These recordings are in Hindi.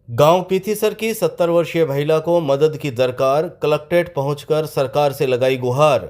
गांव पीथीसर की 70 वर्षीय महिला को मदद की दरकार, कलेक्ट्रेट पहुंचकर सरकार से लगाई गुहार।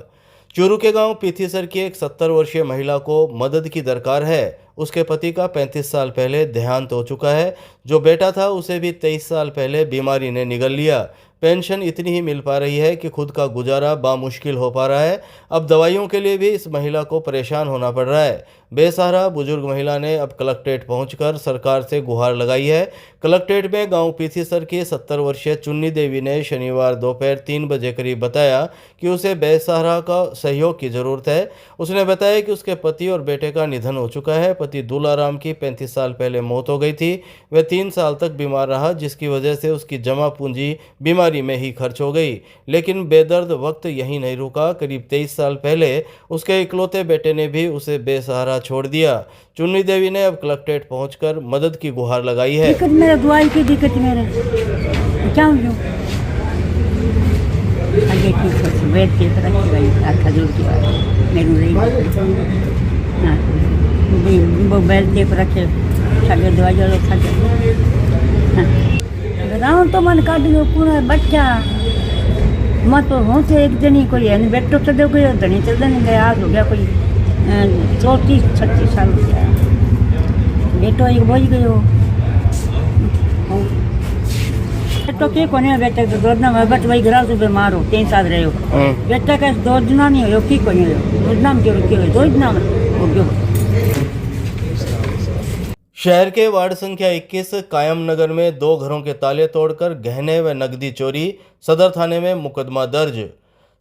चूरू के गांव पीथीसर की एक 70 वर्षीय महिला को मदद की दरकार है। उसके पति का 35 साल पहले देहांत हो चुका है। जो बेटा था उसे भी 23 साल पहले बीमारी ने निगल लिया। पेंशन इतनी ही मिल पा रही है कि खुद का गुजारा बामुश्किल हो पा रहा है। अब दवाइयों के लिए भी इस महिला को परेशान होना पड़ रहा है। बेसहारा बुजुर्ग महिला ने अब कलेक्ट्रेट पहुंचकर सरकार से गुहार लगाई है। कलेक्ट्रेट में गांव पीथीसर की 70 वर्षीय चुन्नी देवी ने शनिवार दोपहर 3 बजे करीब बताया कि उसे बेसहारा का सहयोग की जरूरत है। उसने बताया कि उसके पति और बेटे का निधन हो चुका है। पति दुलाराम की 35 साल पहले मौत हो गई थी। वह 3 साल तक बीमार रहा, जिसकी वजह से उसकी जमा पूंजी बीमारी में ही खर्च हो गई। लेकिन बेदर्द वक्त यहीं नहीं रुका। करीब 23 साल पहले उसके इकलौते बेटे ने भी उसे बेसहारा छोड़ दिया। चुन्नी देवी ने अब कलेक्ट्रेट पहुंचकर मदद की गुहार लगाई है। दिक्कत मेरा दवाई की दिक्कत मेरे क्या हूँ आगे की बैठ के रखी गई आखा दूर की मेरे ना वो बैठ के रखे खागे दवाई वालों खागे बताओ तो मन काट दो पूरा बच्चा मत हो तो एक जनी कोई है बेटो चल दो कोई धनी चल नहीं गया आज हो गया कोई 34-36 साल हो गया बेटो एक बोझ गयो बेटो के कोने बेटे तो दोजना में बच वही घरा से बीमार हो 3 साल रहे हो बेटा का दोजना नहीं हो की कोने दोजना में क्यों दोजना में हो गयो। शहर के वार्ड संख्या 21 कायम नगर में 2 घरों के ताले तोड़कर गहने व नकदी चोरी, सदर थाने में मुकदमा दर्ज।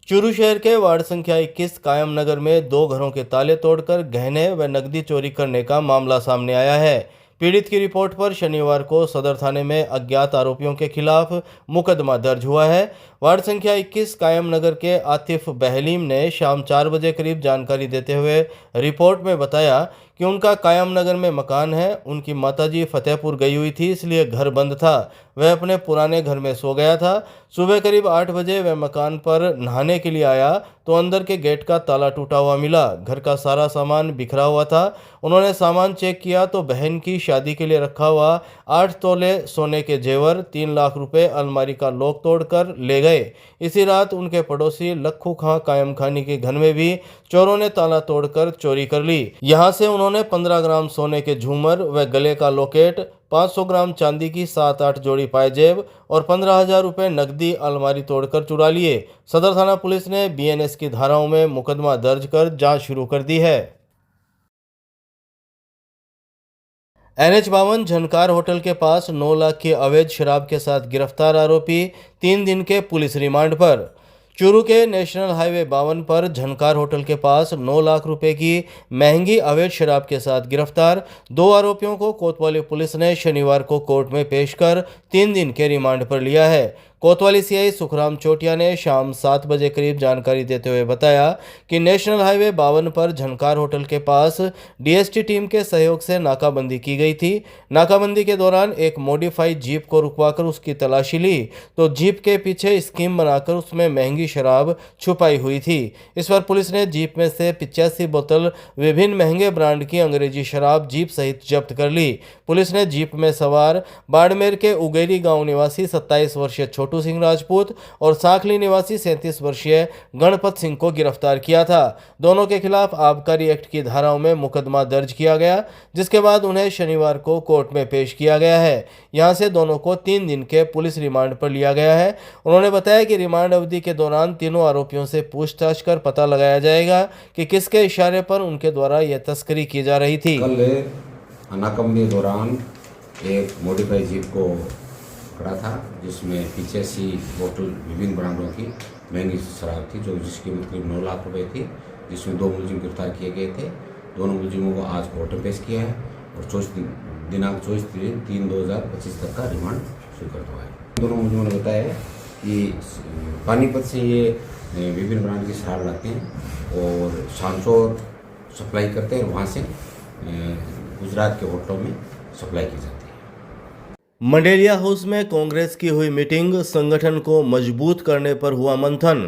चूरू शहर के वार्ड संख्या 21 कायम नगर में 2 घरों के ताले तोड़कर गहने व नकदी चोरी करने का मामला सामने आया है। पीड़ित की रिपोर्ट पर शनिवार को सदर थाने में अज्ञात आरोपियों के खिलाफ मुकदमा दर्ज हुआ है। वार्ड संख्या 21 कायम नगर के आतिफ बहलीम ने शाम 4 बजे करीब जानकारी देते हुए रिपोर्ट में बताया कि उनका कायम नगर में मकान है। उनकी माताजी फतेहपुर गई हुई थी, इसलिए घर बंद था। वह अपने पुराने घर में सो गया था। सुबह करीब 8 बजे वह मकान पर नहाने के लिए आया तो अंदर के गेट का ताला टूटा हुआ मिला। घर का सारा सामान बिखरा हुआ था। उन्होंने सामान चेक किया तो बहन की शादी के लिए रखा हुआ 8 तोले सोने के जेवर, 3 लाख रुपए अलमारी का लॉक तोड़कर ले गए। इसी रात उनके पड़ोसी लखू खां कायम खानी के घर में भी चोरों ने ताला तोड़कर चोरी कर ली। यहाँ से उन्होंने 15 ग्राम सोने के झूमर व गले का लॉकेट, 500 ग्राम चांदी की 7-8 जोड़ी पायजेब और 15,000 रुपए नकदी अलमारी तोड़कर चुरा लिए। सदर थाना पुलिस ने बीएनएस की धाराओं में मुकदमा दर्ज कर जांच शुरू कर दी है। NH-52 झनकार होटल के पास 9 लाख की अवैध शराब के साथ गिरफ्तार आरोपी 3 दिन के पुलिस रिमांड पर। चूरू के नेशनल हाईवे 52 पर झनकार होटल के पास 9 लाख रुपए की महंगी अवैध शराब के साथ गिरफ्तार 2 आरोपियों को कोतवाली पुलिस ने शनिवार को कोर्ट में पेश कर 3 दिन के रिमांड पर लिया है। कोतवाली सीआई सुखराम चोटिया ने शाम 7 बजे करीब जानकारी देते हुए बताया कि नेशनल हाईवे 52 पर झनकार होटल के पास डीएसटी टीम के सहयोग से नाकाबंदी की गई थी। नाकाबंदी के दौरान एक मॉडिफाइड जीप को रुकवाकर उसकी तलाशी ली तो जीप के पीछे स्कीम बनाकर उसमें महंगी शराब छुपाई हुई थी। इस पर पुलिस ने जीप में से 85 बोतल विभिन्न महंगे ब्रांड की अंग्रेजी शराब जीप सहित जब्त कर ली। पुलिस ने जीप में सवार बाड़मेर के उगेरी गांव निवासी 27 वर्षीय छोटू सिंह राजपूत और सांखली निवासी 37 वर्षीय गणपत सिंह को गिरफ्तार किया था। दोनों के खिलाफ आबकारी एक्ट की धाराओं में मुकदमा दर्ज किया गया, जिसके बाद उन्हें शनिवार को कोर्ट में पेश किया गया है। यहां से दोनों को 3 दिन के पुलिस रिमांड पर लिया गया है। उन्होंने बताया कि रिमांड अवधि के दौरान तीनों आरोपियों से पूछताछ कर पता लगाया जाएगा कि किसके इशारे पर उनके द्वारा यह तस्करी की जा रही थी। कल नाकाबंदी के दौरान एक मॉडिफाइड जीप को पकड़ा था, जिसमें 85 बोतल विभिन्न ब्रांडों की महंगी शराब थी, जो जिसकी कीमत करीब 9 लाख रुपए थी, जिसमें 2 मुलजिम गिरफ्तार किए गए थे। दोनों मुलजिमों को आज कोर्ट में पेश किया है और दिनांक 24/3/2025 तक का रिमांड स्वीकृत हुआ है। दोनों मुलजिमों ने बताया है कि पानीपत से ये विभिन्न ब्रांड की शराब लाते हैं और सांचौर सप्लाई करते हैं और वहाँ से गुजरात के होटलों में सप्लाई की जाती है। मंडेलिया हाउस में कांग्रेस की हुई मीटिंग, संगठन को मजबूत करने पर हुआ मंथन।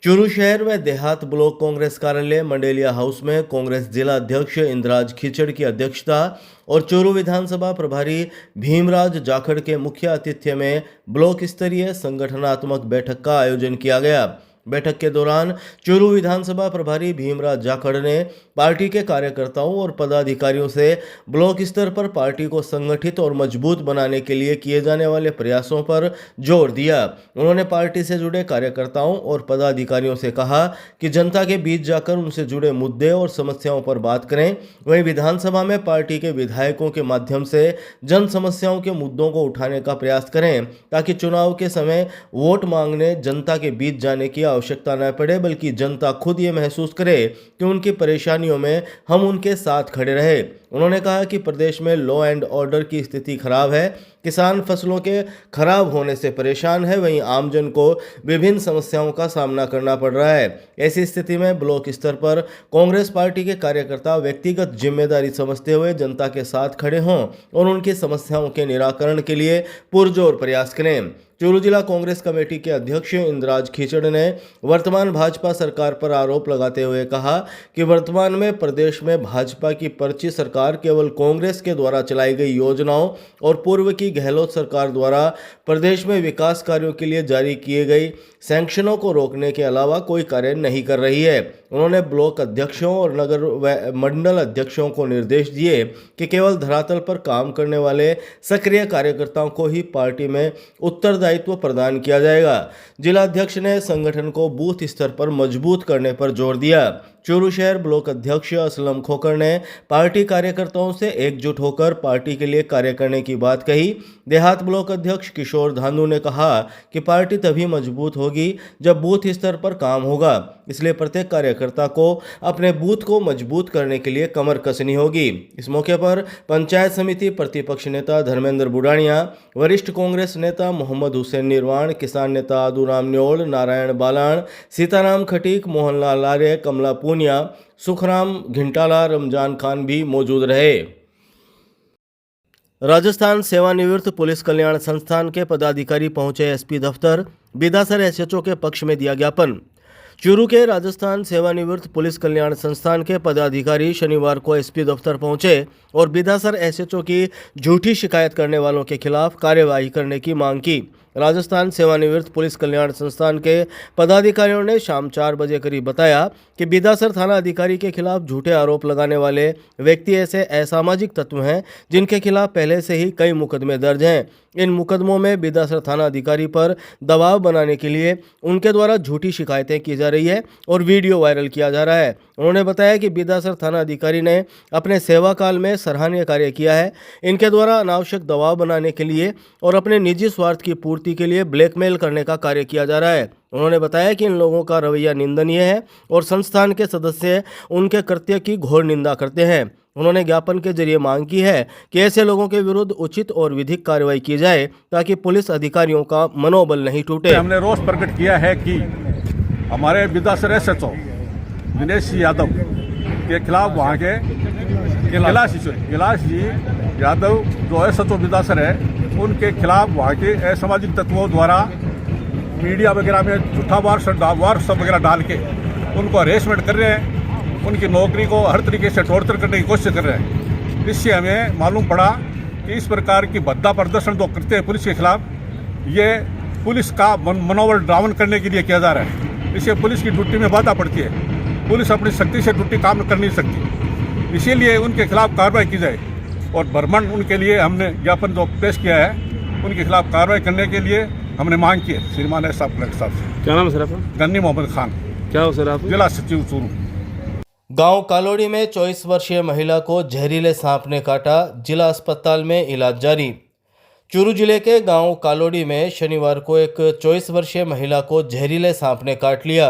चूरू शहर में देहात ब्लॉक कांग्रेस कार्यालय मंडेलिया हाउस में कांग्रेस जिला अध्यक्ष इंद्राज खीचड़ की अध्यक्षता और चूरू विधानसभा प्रभारी भीमराज जाखड़ के मुख्य आतिथ्य में ब्लॉक स्तरीय संगठनात्मक बैठक का आयोजन किया गया। बैठक के दौरान चूरू विधानसभा प्रभारी भीमराज जाखड़ ने पार्टी के कार्यकर्ताओं और पदाधिकारियों से ब्लॉक स्तर पर पार्टी को संगठित और मजबूत बनाने के लिए किए जाने वाले प्रयासों पर जोर दिया। उन्होंने पार्टी से जुड़े कार्यकर्ताओं और पदाधिकारियों से कहा कि जनता के बीच जाकर उनसे जुड़े मुद्दे और समस्याओं पर बात करें। वहीं विधानसभा में पार्टी के विधायकों के माध्यम से जन समस्याओं के मुद्दों को उठाने का प्रयास करें ताकि चुनाव के समय वोट मांगने जनता के बीच जाने की आवश्यकता न पड़े, बल्कि जनता खुद ये महसूस करे कि उनकी परेशानियों में हम उनके साथ खड़े रहे। उन्होंने कहा कि प्रदेश में लॉ एंड ऑर्डर की स्थिति खराब है, किसान फसलों के खराब होने से परेशान है, वहीं आमजन को विभिन्न समस्याओं का सामना करना पड़ रहा है। ऐसी स्थिति में ब्लॉक स्तर पर कांग्रेस पार्टी के कार्यकर्ता व्यक्तिगत जिम्मेदारी समझते हुए जनता के साथ खड़े हों और उनकी समस्याओं के निराकरण के लिए पुरजोर प्रयास करें। चूरू जिला कांग्रेस कमेटी के अध्यक्ष इंद्राज खीचड़ ने वर्तमान भाजपा सरकार पर आरोप लगाते हुए कहा कि वर्तमान में प्रदेश में भाजपा की पर्ची सरकार केवल कांग्रेस के द्वारा चलाई गई योजनाओं और पूर्व की गहलोत सरकार द्वारा प्रदेश में विकास कार्यों के लिए जारी किए गए सैंक्शनों को रोकने के अलावा कोई कार्य नहीं कर रही है। उन्होंने ब्लॉक अध्यक्षों और नगर व मंडल अध्यक्षों को निर्देश दिए कि केवल धरातल पर काम करने वाले सक्रिय कार्यकर्ताओं को ही पार्टी में उत्तरदायित्व प्रदान किया जाएगा। जिला अध्यक्ष ने संगठन को बूथ स्तर पर मजबूत करने पर जोर दिया। चूरू शहर ब्लॉक अध्यक्ष असलम खोकर ने पार्टी कार्यकर्ताओं से एकजुट होकर पार्टी के लिए कार्य करने की बात कही। देहात ब्लॉक अध्यक्ष किशोर धांधू ने कहा कि पार्टी तभी मजबूत होगी जब बूथ स्तर पर काम होगा, इसलिए प्रत्येक कार्यकर्ता को अपने बूथ को मजबूत करने के लिए कमर कसनी होगी। इस मौके पर पंचायत समिति प्रतिपक्ष नेता धर्मेंद्र बुडानिया, वरिष्ठ कांग्रेस नेता मोहम्मद हुसैन निर्वाण, किसान नेता आदूराम न्योड़, नारायण बालाण, सीताराम खटीक, मोहनलाल आर्य, कमला पूनिया, सुखराम घिंटाला, रमजान खान भी मौजूद रहे। राजस्थान सेवानिवृत्त पुलिस कल्याण संस्थान के पदाधिकारी पहुंचे एसपी दफ्तर, बिदासर एसएचओ के पक्ष में दिया ज्ञापन। चूरू के राजस्थान सेवानिवृत्त पुलिस कल्याण संस्थान के पदाधिकारी शनिवार को एसपी दफ्तर पहुंचे और बिदासर एसएचओ की झूठी शिकायत करने वालों के खिलाफ कार्यवाही करने की मांग की। राजस्थान सेवानिवृत्त पुलिस कल्याण संस्थान के पदाधिकारियों ने शाम 4 बजे करीब बताया कि बिदासर थाना अधिकारी के खिलाफ झूठे आरोप लगाने वाले व्यक्ति ऐसे असामाजिक तत्व हैं जिनके खिलाफ पहले से ही कई मुकदमे दर्ज हैं। इन मुकदमों में बिदासर थाना अधिकारी पर दबाव बनाने के लिए उनके द्वारा झूठी शिकायतें की जा रही है और वीडियो वायरल किया जा रहा है। उन्होंने बताया कि बिदासर थाना अधिकारी ने अपने सेवा काल में सराहनीय कार्य किया है। इनके द्वारा अनावश्यक दबाव बनाने के लिए और अपने निजी स्वार्थ की पूर्ति के लिए ब्लैकमेल करने का कार्य किया जा रहा है। उन्होंने बताया कि इन लोगों का रवैया निंदनीय है और संस्थान के सदस्य उनके कृत्य की घोर निंदा करते हैं। उन्होंने ज्ञापन के जरिए मांग की है कि ऐसे लोगों के विरुद्ध उचित और विधिक कार्रवाई की जाए ताकि पुलिस अधिकारियों का मनोबल नहीं टूटे। हमने रोष प्रकट किया है कि हमारे बिदासर एसएचओ दिनेश यादव के खिलाफ वहाँ के कैलाश जी यादव जो एसएचओ बिदासर है उनके खिलाफ वहाँ के असामाजिक तत्वों द्वारा मीडिया वगैरह में झूठा व्हाट्सएप वगैरह डाल के उनको हरेसमेंट कर रहे हैं, उनकी नौकरी को हर तरीके से टॉर्चर करने की कोशिश कर रहे हैं। इससे हमें मालूम पड़ा कि इस प्रकार की भद्दा प्रदर्शन जो करते हैं पुलिस के खिलाफ, ये पुलिस का मनोबल डाउन करने के लिए किया जा रहा है। इससे पुलिस की ड्यूटी में बाधा पड़ती है, पुलिस अपनी शक्ति से ड्यूटी काम कर नहीं सकती। इसीलिए उनके खिलाफ कार्रवाई की जाए और बर्मन उनके लिए हमने ज्ञापन जो पेश किया है उनके खिलाफ कार्रवाई करने के लिए हमने मांग की है श्रीमान एस साहब से। क्या नाम है सर आपका? गन्नी मोहम्मद खान। क्या हो सर आप? जिला सचिव चूरू। गांव कालोड़ी में 24 वर्षीय महिला को जहरीले सांप ने काटा, जिला अस्पताल में इलाज जारी। चूरू जिले के गांव कालोड़ी में शनिवार को एक 24 वर्षीय महिला को जहरीले सांप ने काट लिया।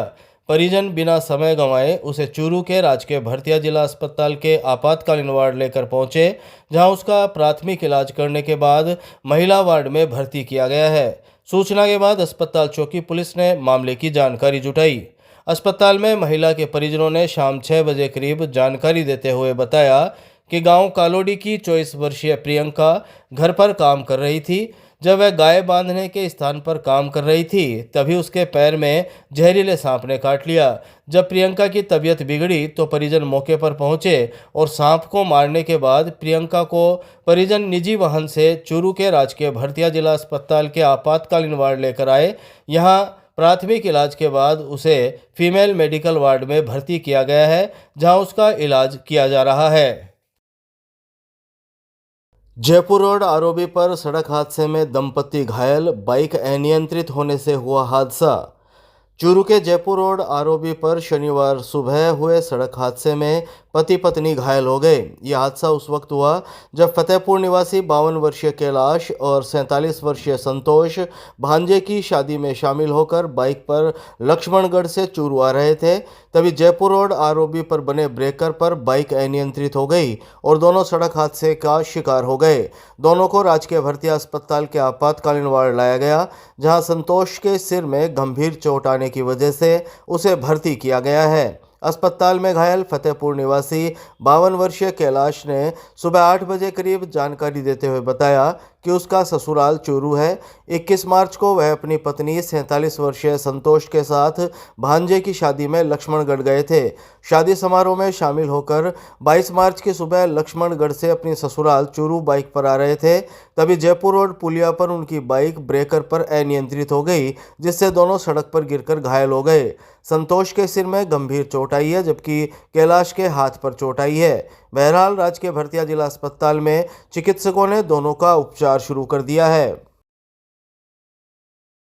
परिजन बिना समय गंवाए उसे चूरू के राजकीय भरतिया जिला अस्पताल के आपातकालीन वार्ड लेकर पहुंचे, जहां उसका प्राथमिक इलाज करने के बाद महिला वार्ड में भर्ती किया गया है। सूचना के बाद अस्पताल चौकी पुलिस ने मामले की जानकारी जुटाई। अस्पताल में महिला के परिजनों ने शाम 6 बजे करीब जानकारी देते हुए बताया कि गांव कालोड़ी की 24 वर्षीय प्रियंका घर पर काम कर रही थी, जब वह गाय बांधने के स्थान पर काम कर रही थी तभी उसके पैर में जहरीले सांप ने काट लिया। जब प्रियंका की तबीयत बिगड़ी तो परिजन मौके पर पहुंचे और सांप को मारने के बाद प्रियंका को परिजन निजी वाहन से चूरू के राजकीय भरतिया जिला अस्पताल के आपातकालीन वार्ड लेकर आए। यहां प्राथमिक इलाज के बाद उसे फीमेल मेडिकल वार्ड में भर्ती किया गया है, जहां उसका इलाज किया जा रहा है। जयपुर रोड आरओबी पर सड़क हादसे में दंपति घायल, बाइक अनियंत्रित होने से हुआ हादसा। चूरू के जयपुर रोड आरओबी पर शनिवार सुबह हुए सड़क हादसे में पति पत्नी घायल हो गए। यह हादसा उस वक्त हुआ जब फतेहपुर निवासी 52 वर्षीय कैलाश और 47 वर्षीय संतोष भांजे की शादी में शामिल होकर बाइक पर लक्ष्मणगढ़ से चूरू आ रहे थे। तभी जयपुर रोड आरओबी पर बने ब्रेकर पर बाइक अनियंत्रित हो गई और दोनों सड़क हादसे का शिकार हो गए। दोनों को राजकीय भरतिया अस्पताल के आपातकालीन वार्ड लाया गया, जहां संतोष के सिर में गंभीर चोट आने की वजह से उसे भर्ती किया गया है। अस्पताल में घायल फतेहपुर निवासी 52 वर्षीय कैलाश ने सुबह 8 बजे करीब जानकारी देते हुए बताया कि उसका ससुराल चूरू है। 21 मार्च को वह अपनी पत्नी 47 वर्षीय संतोष के साथ भांजे की शादी में लक्ष्मणगढ़ गए थे। शादी समारोह में शामिल होकर 22 मार्च की सुबह लक्ष्मणगढ़ से अपनी ससुराल चूरू बाइक पर आ रहे थे। तभी जयपुर रोड पुलिया पर उनकी बाइक ब्रेकर पर अनियंत्रित हो गई, जिससे दोनों सड़क पर गिरकर घायल हो गए। संतोष के सिर में गंभीर चोट आई है, जबकि कैलाश के हाथ पर चोट आई है। बहरहाल राजकीय भरतिया जिला अस्पताल में चिकित्सकों ने दोनों का उपचार शुरू कर दिया है।